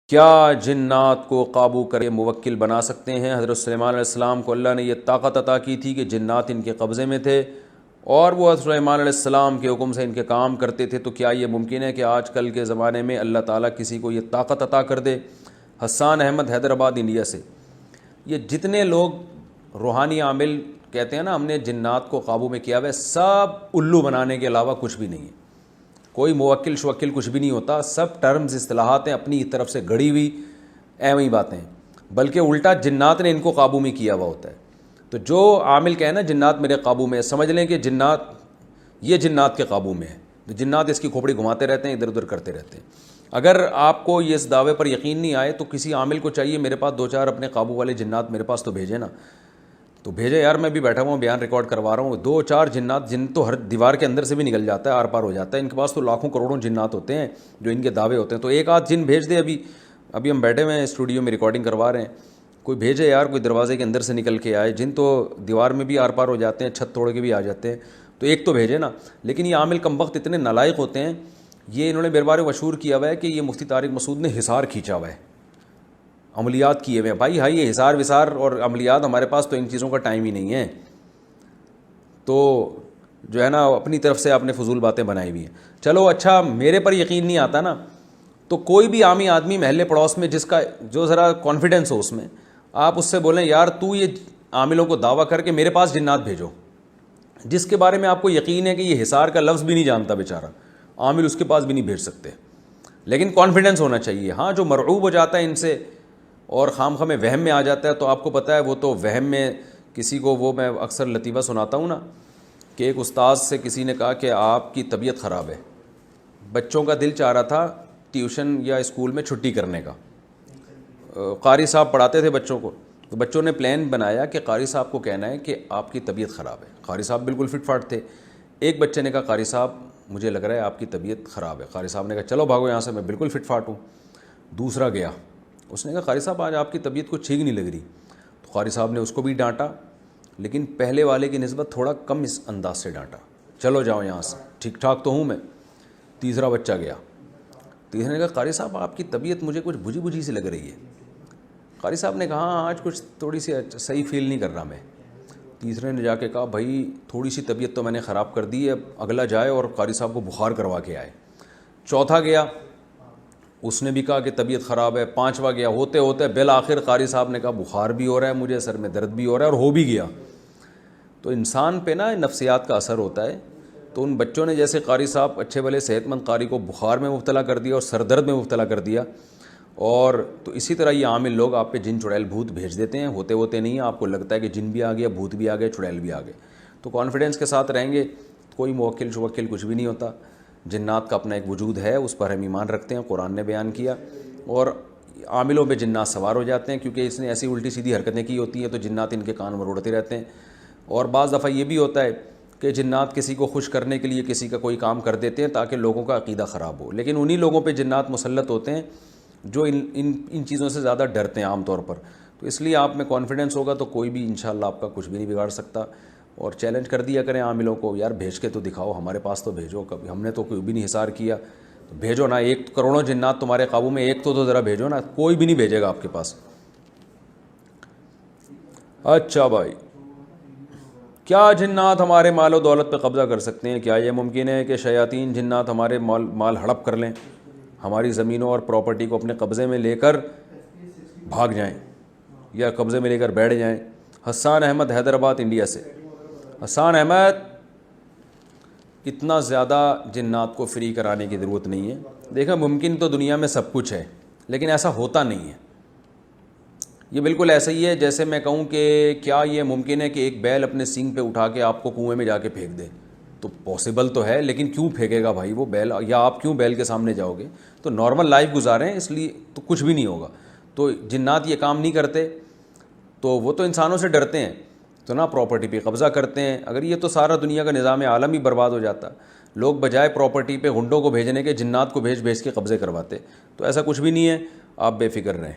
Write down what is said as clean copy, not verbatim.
کیا جنات کو قابو کر کے موکل بنا سکتے ہیں؟ حضرت سلیمان علیہ السلام کو اللہ نے یہ طاقت عطا کی تھی کہ جنات ان کے قبضے میں تھے اور وہ حضرت سلیمان علیہ السلام کے حکم سے ان کے کام کرتے تھے. تو کیا یہ ممکن ہے کہ آج کل کے زمانے میں اللہ تعالیٰ کسی کو یہ طاقت عطا کر دے؟ حسان احمد حیدرآباد انڈیا سے. یہ جتنے لوگ روحانی عامل کہتے ہیں نا ہم نے جنات کو قابو میں کیا ہوا ہے، سب الو بنانے کے علاوہ کچھ بھی نہیں ہے. کوئی موکل شوکل کچھ بھی نہیں ہوتا، سب ٹرمز اصطلاحات ہیں اپنی طرف سے گڑی ہوئی ایویں باتیں ہیں، بلکہ الٹا جنات نے ان کو قابو میں کیا ہوا ہوتا ہے. تو جو عامل کہے نا جنات میرے قابو میں ہے، سمجھ لیں کہ جنات یہ جنات کے قابو میں ہے. تو جنات اس کی کھوپڑی گھماتے رہتے ہیں، ادھر ادھر کرتے رہتے ہیں. اگر آپ کو یہ اس دعوے پر یقین نہیں آئے تو کسی عامل کو چاہیے میرے پاس 2-4 اپنے قابو والے جنات میرے پاس تو بھیجے نا. تو بھیجے یار، میں بھی بیٹھا ہوا ہوں بیان ریکارڈ کروا رہا ہوں. 2-4 جنات جن تو ہر دیوار کے اندر سے بھی نکل جاتا ہے، آر پار ہو جاتا ہے. ان کے پاس تو لاکھوں کروڑوں جنات ہوتے ہیں جو ان کے دعوے ہوتے ہیں. تو ایک آدھ جن بھیج دے. ابھی ہم بیٹھے ہوئے ہیں اسٹوڈیو میں ریکارڈنگ کروا رہے ہیں، کوئی بھیجے یار، کوئی دروازے کے اندر سے نکل کے آئے. جن تو دیوار میں بھی آر پار ہو جاتے ہیں، چھت توڑ کے بھی آ جاتے ہیں. تو ایک تو بھیجے نا. لیکن یہ عامل کم وقت اتنے نالائق ہوتے ہیں، یہ انہوں نے میرے بارے مشہور کیا ہوا ہے کہ یہ مفتی طارق مسعود نے حصار کھینچا ہوا ہے، عملیات کیے ہوئے ہیں. بھائی ہائی یہ حصار وصار اور عملیات، ہمارے پاس تو ان چیزوں کا ٹائم ہی نہیں ہے. تو جو ہے نا اپنی طرف سے آپ نے فضول باتیں بنائی ہوئی ہیں. چلو اچھا، میرے پر یقین نہیں آتا نا، تو کوئی بھی عامی آدمی محلے پڑوس میں جس کا جو ذرا کانفیڈنس ہو اس میں، آپ اس سے بولیں یار تو یہ عاملوں کو دعویٰ کر کے میرے پاس جنات بھیجو، جس کے بارے میں آپ کو یقین ہے کہ یہ حصار کا لفظ بھی نہیں جانتا بیچارہ، عامل اس کے پاس بھی نہیں بھیج سکتے. لیکن کانفیڈنس ہونا چاہیے. ہاں جو مرعوب ہو جاتا ہے ان سے اور خام خواہ میں وہم میں آ جاتا ہے، تو آپ کو پتہ ہے وہ تو وہم میں کسی کو، وہ میں اکثر لطیفہ سناتا ہوں نا کہ ایک استاذ سے کسی نے کہا کہ آپ کی طبیعت خراب ہے. بچوں کا دل چاہ رہا تھا ٹیوشن یا اسکول میں چھٹی کرنے کا. قاری صاحب پڑھاتے تھے بچوں کو، تو بچوں نے پلان بنایا کہ قاری صاحب کو کہنا ہے کہ آپ کی طبیعت خراب ہے. قاری صاحب بالکل فٹ فاٹ تھے. ایک بچے نے کہا قاری صاحب مجھے لگ رہا ہے آپ کی طبیعت خراب ہے. قاری صاحب نے کہا چلو بھاگو یہاں سے، میں بالکل فٹ فاٹ ہوں. دوسرا گیا، اس نے کہا قاری صاحب آج آپ کی طبیعت کچھ ٹھیک نہیں لگ رہی. تو قاری صاحب نے اس کو بھی ڈانٹا، لیکن پہلے والے کی نسبت تھوڑا کم اس انداز سے ڈانٹا. چلو جاؤ یہاں سے، ٹھیک ٹھاک تو ہوں میں. تیسرا بچہ گیا، تیسرے نے کہا قاری صاحب آپ کی طبیعت مجھے کچھ بجھی بجھی سی لگ رہی ہے. قاری صاحب نے کہا ہاں آج کچھ تھوڑی سی صحیح فیل نہیں کر رہا میں. تیسرے نے جا کے کہا بھائی تھوڑی سی طبیعت تو میں نے خراب کر دی ہے، اگلا جائے اور قاری صاحب کو بخار کروا کے آئے. چوتھا گیا، اس نے بھی کہا کہ طبیعت خراب ہے. پانچواں گیا، ہوتے ہوتے بالآخر قاری صاحب نے کہا بخار بھی ہو رہا ہے مجھے، سر میں درد بھی ہو رہا ہے، اور ہو بھی گیا. تو انسان پہ نا نفسیات کا اثر ہوتا ہے. تو ان بچوں نے جیسے قاری صاحب اچھے بھلے صحت مند قاری کو بخار میں مبتلا کر دیا اور سر درد میں مبتلا کر دیا. اور تو اسی طرح یہ عامل لوگ آپ پہ جن چڑیل بھوت بھیج دیتے ہیں، ہوتے نہیں ہیں. آپ کو لگتا ہے کہ جن بھی آ گیا، بھوت بھی آ گئے، چڑیل بھی آ گئے. تو کانفیڈنس کے ساتھ رہیں گے، کوئی موکل شوکل کچھ بھی نہیں ہوتا. جنات کا اپنا ایک وجود ہے، اس پر ہم ایمان رکھتے ہیں، قرآن نے بیان کیا. اور عاملوں پہ جنات سوار ہو جاتے ہیں کیونکہ اس نے ایسی الٹی سیدھی حرکتیں کی ہوتی ہیں، تو جنات ان کے کان میں اڑتے رہتے ہیں. اور بعض دفعہ یہ بھی ہوتا ہے کہ جنات کسی کو خوش کرنے کے لیے کسی کا کوئی کام کر دیتے ہیں تاکہ لوگوں کا عقیدہ خراب ہو. لیکن انہی لوگوں پہ جنات مسلط ہوتے ہیں جو ان چیزوں سے زیادہ ڈرتے ہیں عام طور پر. تو اس لیے آپ میں کانفیڈنس ہوگا تو کوئی بھی انشاءاللہ آپ کا کچھ بھی نہیں بگاڑ سکتا. اور چیلنج کر دیا کریں عاملوں کو، یار بھیج کے تو دکھاؤ، ہمارے پاس تو بھیجو. کبھی ہم نے تو کوئی بھی نہیں حصار کیا، تو بھیجو نا. ایک کروڑوں جنات تمہارے قابو میں، ایک تو ذرا بھیجو نا. کوئی بھی نہیں بھیجے گا آپ کے پاس. اچھا بھائی، کیا جنات ہمارے مال و دولت پہ قبضہ کر سکتے ہیں؟ کیا یہ ممکن ہے کہ شیاطین جنات ہمارے مال ہڑپ کر لیں، ہماری زمینوں اور پراپرٹی کو اپنے قبضے میں لے کر بھاگ جائیں یا قبضے میں لے کر بیٹھ جائیں؟ حسان احمد حیدرآباد انڈیا سے. حسان احمد، اتنا زیادہ جنات کو فری کرانے کی ضرورت نہیں ہے. دیکھیں ممکن تو دنیا میں سب کچھ ہے، لیکن ایسا ہوتا نہیں ہے. یہ بالکل ایسا ہی ہے جیسے میں کہوں کہ کیا یہ ممکن ہے کہ ایک بیل اپنے سینگ پہ اٹھا کے آپ کو کنویں میں جا کے پھینک دے؟ تو پاسبل تو ہے، لیکن کیوں پھینکے گا بھائی وہ بیل؟ یا آپ کیوں بیل کے سامنے جاؤ گے؟ تو نارمل لائف گزاریں، اس لیے تو کچھ بھی نہیں ہوگا. تو جنات یہ کام نہیں کرتے، تو وہ تو انسانوں سے ڈرتے ہیں، تو نہ پراپرٹی پہ قبضہ کرتے ہیں. اگر یہ تو سارا دنیا کا نظام عالم ہی برباد ہو جاتا. لوگ بجائے پراپرٹی پہ غنڈوں کو بھیجنے کے جنات کو بھیج کے قبضے کرواتے. تو ایسا کچھ بھی نہیں ہے، آپ بے فکر رہیں.